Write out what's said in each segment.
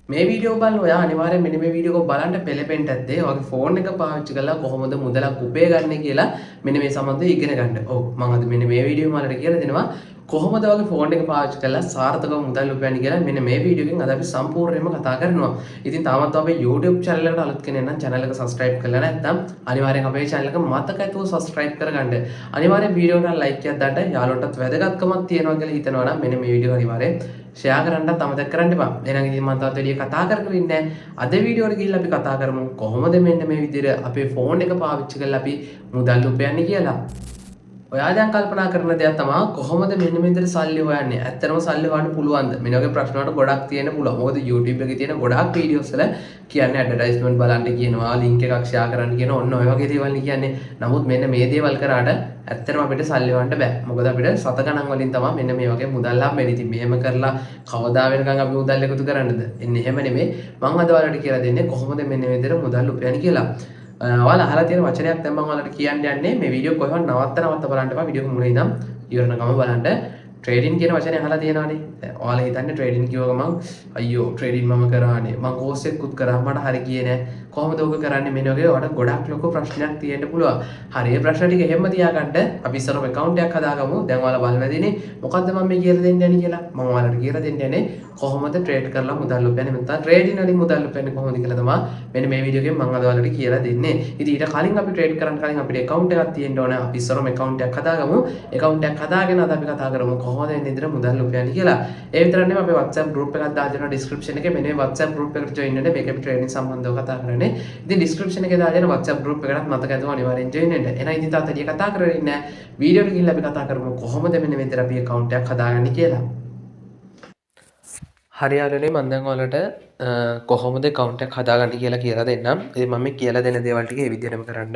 මේ වීඩියෝ බලන ඔයා අනිවාර්යෙන් මෙන්න මේ වීඩියෝ එක බලන්න පෙළඹෙන්න ඇද්දේ. ඔයාගේ ෆෝන් එක පාවිච්චි කරලා කොහොමද මුදලක් උපය ගන්න කියලා මෙන්න මේ සම්බන්ධව ඉගෙන ගන්න. ඔව් මම අද මෙන්න මේ වීඩියෝ මාලට කියලා දෙනවා කොහොමද ඔයාගේ ෆෝන් එක පාවිච්චි කරලා සාර්ථකව මුදල් උපයන්නේ කියලා මෙන්න මේ වීඩියෝ එකෙන් අද අපි සම්පූර්ණයෙන්ම කතා කරනවා. ඉතින් තාමත් අපේ YouTube channel එකට අලුත් කෙනෙක් නම් channel එක subscribe කරලා නැත්නම් අනිවාර්යෙන් අපේ channel එක මතක ඇතුව subscribe කරගන්න. අනිවාර්යෙන් වීඩියෝ එකට like එකක් දාන්න. යාළුවන්ටත් වැදගත්කමක් තියෙනවා කියලා හිතනවා නම් මෙන්න මේ වීඩියෝ අනිවාර්යෙන් ෂෙයා කරන්නත් අමතක කරන්න එපා. එහෙනම් ඉතින් මම තවත් වැඩි කතා කර ඉන්නේ නැහැ. අද වීඩියෝ එකට ගිහිල්ලා අපි කතා කරමු කොහොමද මෙන්න මේ විදිහට අපේ ෆෝන් එක පාවිච්චි කරලා අපි මුදල් උපයන්නේ කියලා. ඔයා දැන් කල්පනා කරන දෙයක් තමයි කොහොමද මෙන්න මේ විදිහට සල්ලි හොයන්නේ? ඇත්තටම සල්ලි හොයන්න පුළුවන්ද? මෙන්න වගේ ප්‍රශ්න වලට ගොඩක් තියෙන්න පුළුවන්. මොකද YouTube එකේ තියෙන ගොඩාක් වීඩියෝස් වල කියන්නේ ඇඩ්වර්ටයිස්මන්ට් බලන්න කියනවා, ලින්ක් එකක් ෂෙයා කරන්න කියනවා. ඔන්න ඔය වගේ දේවල් කියන්නේ. නමුත් මෙන්න මේ දේවල් කරාට ඇත්තටම අපිට සල්ලි හොයන්න බෑ. මොකද අපිට සත ගණන් වලින් තමයි මෙන්න මේ වගේ මුදල් හම්බෙන්නේ. ඉතින් මෙහෙම කරලා කවදා වෙනකන් අපි මුදල් එකතු කරන්නද? එන්නේ එහෙම නෙමෙයි. මම අද ඔයාලට කියලා දෙන්නේ කොහොමද මෙන්න මේ විදිහට මුදල් උපයන්නේ කියලා. ඔයාලා අහලා තියෙන වචනයක් දැන් මම ඔයාලට කියන්න යන්නේ මේ වීඩියෝ කොහොමද නවත්ත බලන්න එපා වීඩියෝ මුලින් ඉඳන් ඉවරනකම බලන්න ට්‍රේඩින් කියන වචනේ අහලා තියෙනවානේ ඔයාලා හිතන්නේ ට්‍රේඩින් කියව ගමන් අයියෝ ට්‍රේඩින් මම කරානේ මම කෝස් එකකුත් කරා මට හරි ගියේ නෑ කොහොමද ඔක කරන්නේ මෙන්න වගේ ඔයාලට ගොඩක් ලොකු ප්‍රශ්නයක් තියෙන්න පුළුවන් හරි ඒ ප්‍රශ්න ටික එහෙම තියාගන්න අපි ඉස්සරහම account එකක් හදාගමු දැන් ඔයාලා බලනදීනේ මොකද්ද මම මේ කියලා දෙන්න යන්නේ කියලා මම ඔයාලට කියලා දෙන්න යන්නේ කොහොමද ට්‍රේඩ් කරලා මුදල් උපයන්නේ නැත්නම් ට්‍රේඩින් වලින් මුදල් උපයන්නේ කොහොමද කියලා තමයි මෙන්න මේ වීඩියෝ එකෙන් මම අද ඔයාලට කියලා දෙන්නේ ඉතින් ඊට කලින් අපි ට්‍රේඩ් කරන්න කලින් අපිට account එකක් තියෙන්න ඕන අපි ඉස්සරහම account එකක් හදාගමු account එකක් හදාගෙන අද අපි කතා කරමු කොහොමද මේ විදිහට මුදල් උපයන්නේ කියලා ඒ විතරක් නෙමෙයි අපි WhatsApp group එකක් දාලා දෙනවා description එකේ මෙන්න මේ WhatsApp group එකට join වෙන්න මේක අපි ට්‍රේඩින් සම්බන්ධව කතා කරන්නේ ඉතින් description එකේ දාලා දෙන WhatsApp group එකකට මතක ඇතුව අනිවාර්යෙන් join වෙන්න එහෙනම් ඉතින් තාත්තට කතා කරගෙන ඉන්න වීඩියෝ එක ගිහිල්ලා අපි කතා කරමු කොහොමද මෙන්න මේ විදිහට අපි account එකක් හදාගන්නේ කියලා හරි යාළුවනේ මම දැන් ඔයාලට කොහොමද account එකක් හදාගන්නේ කියලා දෙන්නම්. ඉතින් මම මේ කියලා දෙන දේවල් ටික මේ විදිහටම කරන්න.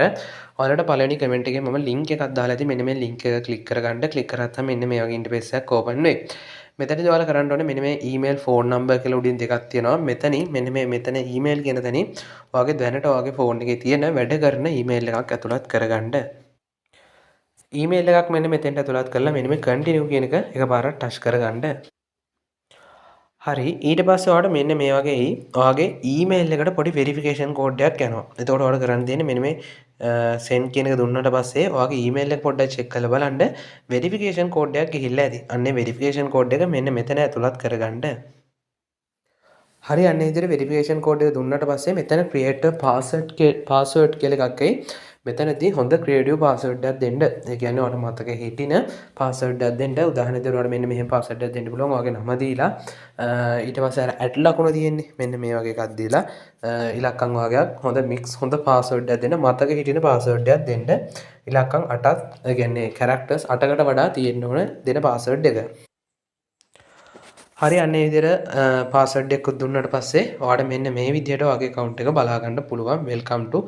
ඔයාලට පළවෙනි කමෙන්ට් එකේ මම link එකක් දාලා ඇති. මෙන්න මේ link එක click කරගන්න. click කරාම මෙන්න මේ වගේ interface එකක් open වෙයි. මෙතනදී ඔයාලා කරන්න ඕනේ මෙන්න මේ email phone number කියලා උඩින් දෙකක් තියෙනවා. මෙතනින් මෙන්න මේ මෙතන email කියන තැනින් ඔයාගේ දැනට ඔයාගේ phone එකේ තියෙන වැඩ කරන email එකක් ඇතුළත් කරගන්න. email එකක් මෙන්න මෙතෙන්ට ඇතුළත් කරලා මෙන්න මේ continue කියන එක එකපාරට touch කරගන්න. හරි ඊට පස්සේ ඔයාලට මෙන්න මේ වගේ ඔයාගේ ඊමේල් එකට පොඩි වෙරිෆිකේෂන් කෝඩ් එකක් යනවා. එතකොට ඔයාලට කරන්න තියෙන්නේ මෙන්න මේ send කියන එක දුන්නාට පස්සේ ඔයාගේ ඊමේල් එක පොඩ්ඩක් චෙක් කරලා බලන්න වෙරිෆිකේෂන් කෝඩ් එකක් ගිහිල්ලා ඇති. අන්නේ වෙරිෆිකේෂන් කෝඩ් එක මෙන්න මෙතන ඇතුළත් කරගන්න. හරි අන්න විදිහට වෙරිෆිකේෂන් කෝඩ් එක දුන්නාට පස්සේ මෙතන create a password කියලා එකක් එයි. මෙතනදී හොඳ ක්‍රියේටිව් පාස්වර්ඩ් එකක් දෙන්න. ඒ කියන්නේ ඔයාලට මතක හිටින පාස්වර්ඩ් එකක් දෙන්න. උදාහරණයක් දෙන්න ඔයාලට මෙන්න මෙහෙම පාස්වර්ඩ් එකක් දෙන්න පුළුවන්. ඔයාගේ නම දීලා ඊට පස්සේ අර ඇඩ් ලකුණ තියෙන්නේ. මෙන්න මේ වගේ එකක් දීලා ඉලක්කම් වගේක් හොඳ මික්ස් හොඳ පාස්වර්ඩ් එකක් දෙන්න. මතක හිටින පාස්වර්ඩ් එකක් දෙන්න. ඉලක්කම් 8ක් ඒ කියන්නේ කැරක්ටර්ස් 8කට වඩා තියෙන්න ඕන දෙන පාස්වර්ඩ් එක. හරි අන්න ඒ විදිහට පාස්වර්ඩ් එකක් දුන්නාට පස්සේ ඔයාලට මෙන්න මේ විදිහට ඔයාගේ account එක බලා ගන්න පුළුවන්. welcome to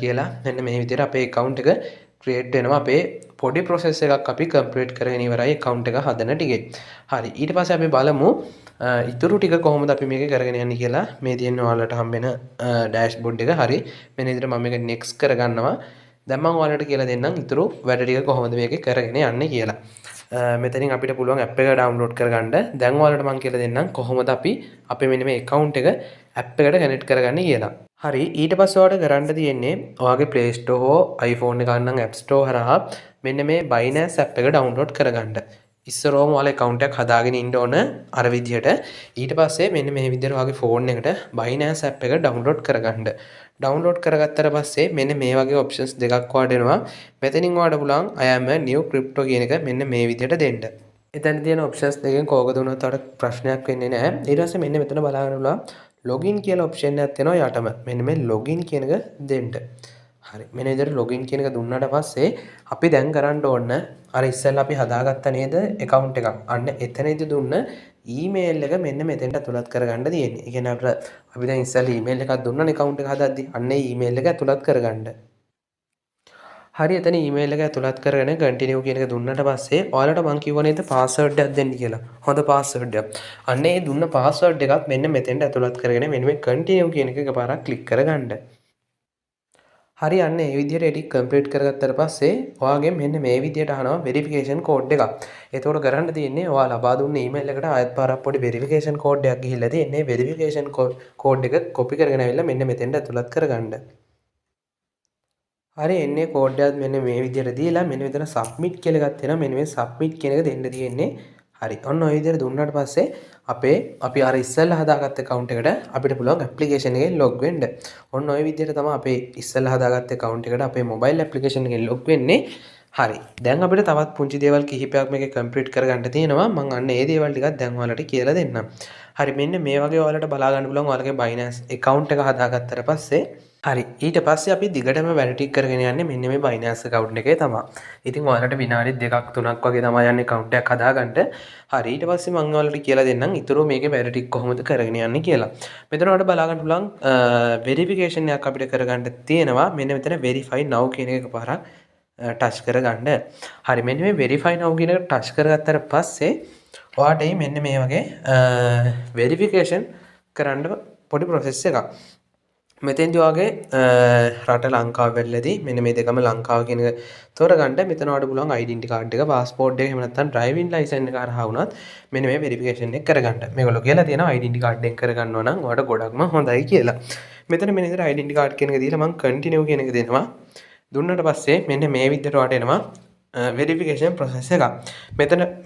කියලා මෙන්න මේ විදිහට අපේ account එක create වෙනවා. අපේ පොඩි process එකක් අපි complete කරගෙන ඉවරයි account එක හදන ටිකේ. හරි ඊට පස්සේ අපි බලමු ඉතුරු ටික කොහොමද අපි මේක කරගෙන යන්නේ කියලා. මේ තියෙන ඔයාලට හම්බෙන dashboard එක. හරි මෙන්න විදිහට මම මේක next කරගන්නවා. දැන් මම ඔයාලට කියලා දෙන්නම් ඉතුරු වැඩ ටික කොහොමද මේක කරගෙන යන්නේ කියලා. මෙතනින් අපිට පුළුවන් app එක download කරගන්න. දැන් ඔයාලට මම කියලා දෙන්නම් කොහොමද අපි අපේ මෙන්න මේ account එක app එකට connect කරගන්නේ කියලා. හරි ඊට පස්සේ ඔයාලට කරන්න තියෙන්නේ ඔයාගේ Play Store හෝ iPhone එක ගන්න App Store හරහා මෙන්න මේ Binance app එක download කරගන්න. ඉස්සරෝම ඔයාලා account එකක් හදාගෙන ඉන්න ඕන අර විදිහට. ඊට පස්සේ මෙන්න මේ විදිහට ඔයාගේ phone එකට Binance app එක download කරගන්න. download කරගත්තට පස්සේ මෙන්න මේ වගේ options දෙකක් ඔයාලට එනවා. මෙතනින් ඔයාලට පුළුවන් I am a new crypto කියන එක මෙන්න මේ විදිහට දෙන්න. එතන තියෙන options දෙකෙන් කෝකද වුණත් ඔයාලට ප්‍රශ්නයක් වෙන්නේ නැහැ. ඊට පස්සේ මෙන්න මෙතන බලාගෙන පුළුවන් login කියලා option එකක් තියෙනවා යටම. මෙන්න මේ login කියන එක දෙන්න. හරි මෙන්න විදිහට login කියන එක දුන්නාට පස්සේ අපි දැන් කරන්න ඕන අර ඉස්සෙල්ලා අපි හදාගත්ත නේද account එකක්. අන්න එතනදී දුන්න email එක මෙන්න මෙතෙන්ට ඇතුළත් කරගන්න තියෙන්නේ. ඒ කියන්නේ අපි දැන් ඉස්සෙල්ලා email එකක් දුන්නානේ account එක හදද්දි. අන්න ඒ email එක ඇතුළත් කරගන්න. හරි එතන email එක ඇතුළත් කරගෙන continue කියන එක දුන්නාට පස්සේ ඔයාලට මම කිව්වා නේද password එකක් දෙන්න කියලා. හොඳ password එකක්. අන්න ඒ දුන්න password එකත් මෙන්න මෙතෙන්ට ඇතුළත් කරගෙන මෙන්න මේ continue කියන එක එකපාරක් click කරගන්න. හරි අන්න ඒ විදිහට එඩිට් කම්ප්ලීට් කරගත්තට පස්සේ ඔයාගේ මෙන්න මේ විදිහට අහනවා වෙරිෆිකේෂන් කෝඩ් එකක්. එතකොට කරන්න තියෙන්නේ ඔයා ලබා දුන්න ඊමේල් එකට ආයෙත් පාරක් පොඩි වෙරිෆිකේෂන් කෝඩ් එකක් ගිහිල්ලා තියෙන්නේ. වෙරිෆිකේෂන් කෝඩ් එක කොපි කරගෙන ඇවිල්ලා මෙන්න මෙතෙන්ට ඇතුළත් කරගන්න. හරි එන්නේ කෝඩ් එකත් මෙන්න මේ විදිහට දීලා මෙන්න මෙතන සබ්මිට් කියලා එකක් තියෙනවා. මෙන්න මේ සබ්මිට් කියන එක දෙන්න තියෙන්නේ. හරි. ඔන්න ඔය විදිහට දුන්නාට පස්සේ අපි අර ඉස්සෙල්ලා හදාගත්ත account එකට අපිට පුළුවන් application එකෙන් log වෙන්න. ඔන්න ඔය විදිහට තමයි අපේ ඉස්සෙල්ලා හදාගත්ත account එකට අපේ mobile application එකෙන් log වෙන්නේ. හරි. දැන් අපිට තවත් පුංචි දේවල් කිහිපයක් මේකේ complete කරගන්න තියෙනවා. මම අන්න ඒ දේවල් ටිකක් දැන් ඔයාලට කියලා දෙන්නම්. හරි මෙන්න මේ වගේ ඔයාලට බලා ගන්න පුළුවන් ඔයාලගේ Binance account එක හදාගත්තට පස්සේ හරි ඊට පස්සේ අපි දිගටම වැඩ ටික කරගෙන යන්නේ මෙන්න මේ Binance account එකේ තමයි. ඉතින් ඔයාලට විනාඩි 2ක් 3ක් වගේ තමයි යන්නේ account එකක් හදාගන්න. හරි ඊට පස්සේ මම ඔයාලට කියලා දෙන්නම් ඊටරෝ මේකේ වැඩ ටික කොහොමද කරගෙන යන්නේ කියලා. මෙතන ඔයාලට බලා ගන්න පුළුවන් verification එකක් අපිට කරගන්න තියෙනවා. මෙන්න මෙතන verify now කියන එක පාරක් ටච් කරගන්න. හරි මෙන්න මේ verify now කියන එක ටච් කරගත්තට පස්සේ ඔයාට මෙන්න මේ වගේ verification කරන්න පොඩි process එකක්. මෙතෙන්දී ඔයාගේ රට ලංකාව වෙල්ලදී මෙන්න මේ දෙකම ලංකාව කියන එක තෝරගන්න. මෙතන ඔයාලට පුළුවන් identity card එක, passport එක එහෙම නැත්නම් driving license එක හරහා වුණත් මෙන්න මේ verification එක කරගන්න. මේගොල්ලෝ කියලා තියෙනවා identity card එක කරගන්නවා නම් ඔයාලට ගොඩක්ම හොඳයි කියලා. මෙතන මෙන්න ඉතින් identity card කියන එක දීලා මම continue කියන එක දෙනවා. දුන්නට පස්සේ මෙන්න මේ විදිහට ඔයාලට එනවා verification process එක.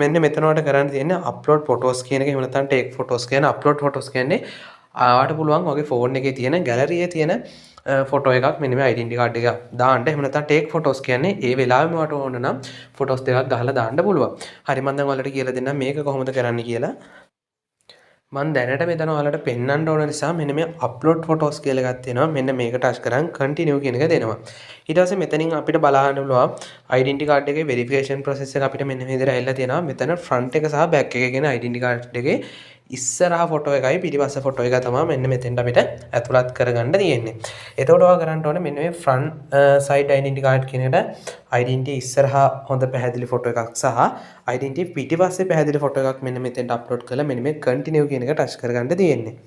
මෙන්න මෙතන ඔයාලට කරන්න තියෙන්නේ upload photos කියන එක. එහෙම නැත්නම් take photos කියන upload photos කියන්නේ ආවට පුළුවන් ඔයාගේ ෆෝන් එකේ තියෙන ගැලරියේ තියෙන ෆොටෝ එකක් මෙන්න මේ identity card එක දාන්න. එහෙම නැත්නම් take photos කියන්නේ ඒ වෙලාවෙම ඔයාලට ඕන නම් ෆොටෝස් දෙකක් ගහලා දාන්න පුළුවන්. හරි මම දැන් ඔයාලට කියලා දෙන්නම් මේක කොහොමද කරන්න කියලා. මම දැනට මෙතන ඔයාලට පෙන්වන්න ඕන නිසා මෙන්න මේ upload photos කියලා එකක් තියෙනවා. මෙන්න මේක ටච් කරන් continue කියන එක දෙනවා. ඊට පස්සේ මෙතනින් අපිට බලන්න පුළුවන් identity card එකේ verification process එක අපිට මෙන්න මේ විදිහට ඇවිල්ලා තියෙනවා. මෙතන front එක සහ back එක කියන identity card එකේ ඉස්සරහා ෆොටෝ එකයි පිටිපස්ස ෆොටෝ එක තමයි මෙන්න මෙතෙන්ට අපිට ඇතුළත් කරගන්න තියෙන්නේ. එතකොට ඔයා කරන්න ඕනේ මෙන්න මේ front side identity card කියන එකට identity ඉස්සරහා හොඳ පැහැදිලි ෆොටෝ එකක් සහ identity පිටිපස්සේ පැහැදිලි ෆොටෝ එකක් මෙන්න මෙතෙන්ට අප්ලෝඩ් කරලා මෙන්න මේ continue කියන එක ටච් කරගන්න තියෙන්නේ.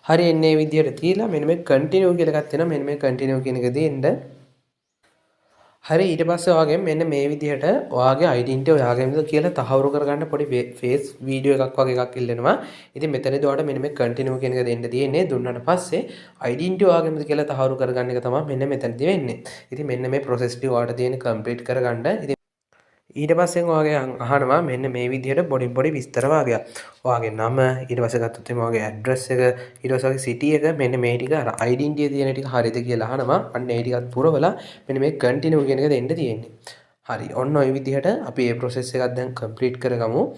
හරි එන්නේ මේ විදිහට තියලා මෙන්න මේ continue කියලා එකක් තියෙනවා. මෙන්න මේ continue කියන එක දෙන්න. හරි ඊට පස්සේ ඔයාගේ මෙන්න මේ විදිහට ඔයාගේ identity ඔයාගේමද කියලා තහවුරු කරගන්න පොඩි face video එකක් වගේ එකක් ඉල්ලනවා. ඉතින් මෙතනදී ඔයාලට මෙන්න මේ continue කියන එක දෙන්න තියෙන්නේ. දුන්නාට පස්සේ identity ඔයාගේමද කියලා තහවුරු කරගන්න එක තමයි මෙන්න මෙතනදී වෙන්නේ. ඉතින් මෙන්න මේ process ටික ඔයාලට තියෙන්නේ complete කරගන්න. ඉතින් ඊට පස්සේ ඔයාගේ අහනවා මෙන්න මේ විදිහට පොඩි විස්තර වගේක්. ඔයාගේ නම ඊට පස්සේ ගත්තොත් එimhe ඔයාගේ address එක ඊට පස්සේ ඔයාගේ city එක මෙන්න මේ ටික අර identity තියෙන ටික හරියද කියලා අහනවා. අන්න ඒ ටිකත් පුරවලා මෙන්න මේ continue කියන එක දෙන්න තියෙන්නේ. හරි ඔන්න ඔය විදිහට අපි මේ process එකක් දැන් complete කරගමු.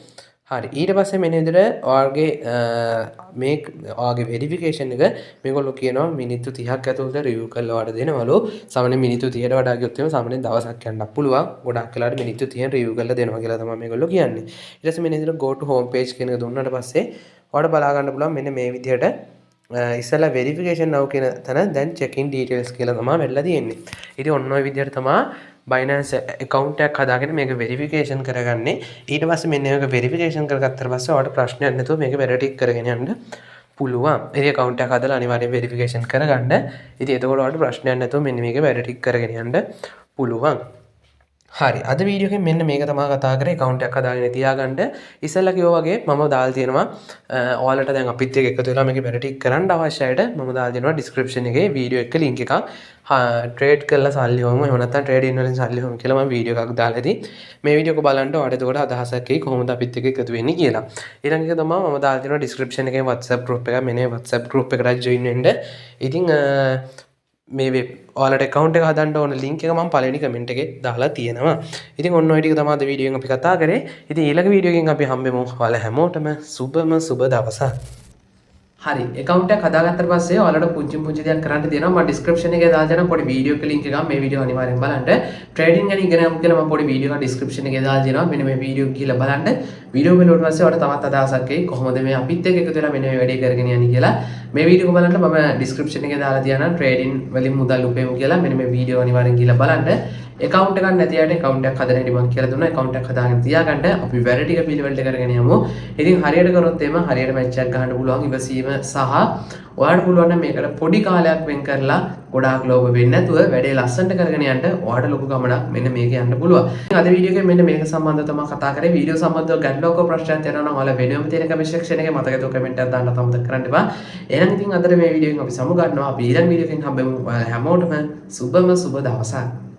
හරි ඊට පස්සේ මෙන්න විදිහට ඔයාගේ ඔයාගේ verification එක මේගොල්ලෝ කියනවා මිනිත්තු 30ක් ඇතුළත review කරලා ඔයාලට දෙනවලු. සාමාන්‍ය මිනිත්තු 30ට වඩා ගියොත් එimhe සාමාන්‍ය දවසක් යන්නත් පුළුවන්. ගොඩක් වෙලාවට මිනිත්තු 30න් review කරලා දෙනවා කියලා තමයි මේගොල්ලෝ කියන්නේ. ඊට පස්සේ මෙන්න විදිහට go to home page කියන එක දුන්නාට පස්සේ ඔයාලට බලා ගන්න පුළුවන් මෙන්න මේ විදිහට ඉස්සලා verification now කියන තැන දැන් check in details කියලා තමයි වෙලා තියෙන්නේ. ඉතින් ඔන්න ඔය විදිහට තමයි Binance account එකක් හදාගෙන මේක verification කරගන්නේ. ඊට පස්සේ මෙන්න මේක verification කරගත්තාට පස්සේ ඔයාලට ප්‍රශ්නයක් නැතුව මේක වැඩ ටික කරගෙන යන්න පුළුවන්. ඒ account එක හදලා අනිවාර්යෙන් verification කරගන්න. ඉතින් එතකොට ඔයාලට ප්‍රශ්නයක් නැතුව මෙන්න මේක වැඩ ටික කරගෙන යන්න පුළුවන්. හරි අද වීඩියෝ එකෙන් මෙන්න මේක තමයි කතා කරේ account එකක් හදාගෙන තියාගන්න. ඉස්සෙල්ලා කිව්වා වගේ මම දාලා තියෙනවා ඔයාලට දැන් අපිත් එක්ක එකතු වෙලා මේක වැඩ ටික කරන්න අවශ්‍ය අයට මම දාලා දෙනවා description එකේ වීඩියෝ එක link එකක්. ට්‍රේඩ් කරලා සල්ලි හොයමු එහෙම නැත්නම් ට්‍රේඩින් වලින් සල්ලි හොයමු කියලා මම වීඩියෝ එකක් දාලා ඉතින් මේ වීඩියෝ එක බලන්න ඔයාලට එතකොට අදහසක් එයි කොහොමද අපිත් එක්ක එකතු වෙන්නේ කියලා. ඊළඟ එක තමයි මම දාලා දෙනවා description එකේ WhatsApp group එක. මෙන්න WhatsApp group එකට join වෙන්න. ඉතින් මේ ඔයාලට account එක හදන්න ඕන link එක මම පළවෙනි comment එකේ දාලා තියෙනවා. ඉතින් ඔන්න ඔය ටික තමයි අද වීඩියෝ එකෙන් අපි කතා කරේ. ඉතින් ඊළඟ වීඩියෝ එකෙන් අපි හම්බෙමු. ඔයාලා හැමෝටම සුබ දවසක්. හරි account එකක් හදාගත්තට පස්සේ ඔයාලට පුංචි දෙයක් කරන්න තියෙනවා. මම description එකේ දාලා දෙනවා පොඩි වීඩියෝ එක link එකක්. මේ වීඩියෝ අනිවාර්යෙන් බලන්න. trading ගැන ඉගෙන ගන්න කියලා මම පොඩි වීඩියෝ එකක් description එකේ දාලා දෙනවා. මෙන්න මේ වීඩියෝ එක ගිහලා බලන්න. වීඩියෝ බලුවට පස්සේ ඔයාලට තවත් අදහසක් එයි කොහොමද මේ අපිත් එක්ක එකතු වෙලා මෙන්න මේ වැඩේ කරගෙන යන්නේ කියලා. මේ වීඩියෝ එක බලන්න මම description එකේ දාලා තියනවා trading වලින් මුදල් උපයමු කියලා. මෙන්න මේ වීඩියෝ අනිවාර්යෙන් ගිහලා බලන්න. account එකක් නැති අයට account එකක් හදන්න හැටි මම කියලා දුන්නා. account එකක් හදාගෙන තියාගන්න අපි වැඩ ටික පිළිවෙලට කරගෙන යමු. ඉතින් හරියට කරොත් එimhe හරියට match එකක් ගන්න පුළුවන් ඉවසීම සහ ඔයාලට පුළුවන් නම් මේකට පොඩි කාලයක් වෙන් කරලා ගොඩාක් ලෝභ වෙන්නේ නැතුව වැඩේ ලස්සනට කරගෙන යන්න ඔයාලට ලොකු ගමනක් මෙන්න මේක යන්න පුළුවන්. ඉතින් අද වීඩියෝ එකේ මෙන්න මේක සම්බන්ධව තමයි කතා කරේ. වීඩියෝ සම්බන්ධව ගැටලුවක් ප්‍රශ්නයක් තියෙනවා නම් ඔයාලා වෙනම තියෙන කමෙන්ට් සෙක්ෂන් එකේ මතක හිතව කමෙන්ට් එකක් දාන්න අමතක කරන්න එපා. එහෙනම් ඉතින් අද මේ වීඩියෝ එකෙන් අපි සමු ගන්නවා. අපි ඊළඟ වීඩියෝ එකෙන් හම්බෙමු. ඔයාලා හැමෝටම සුබම සුබ දවසක්.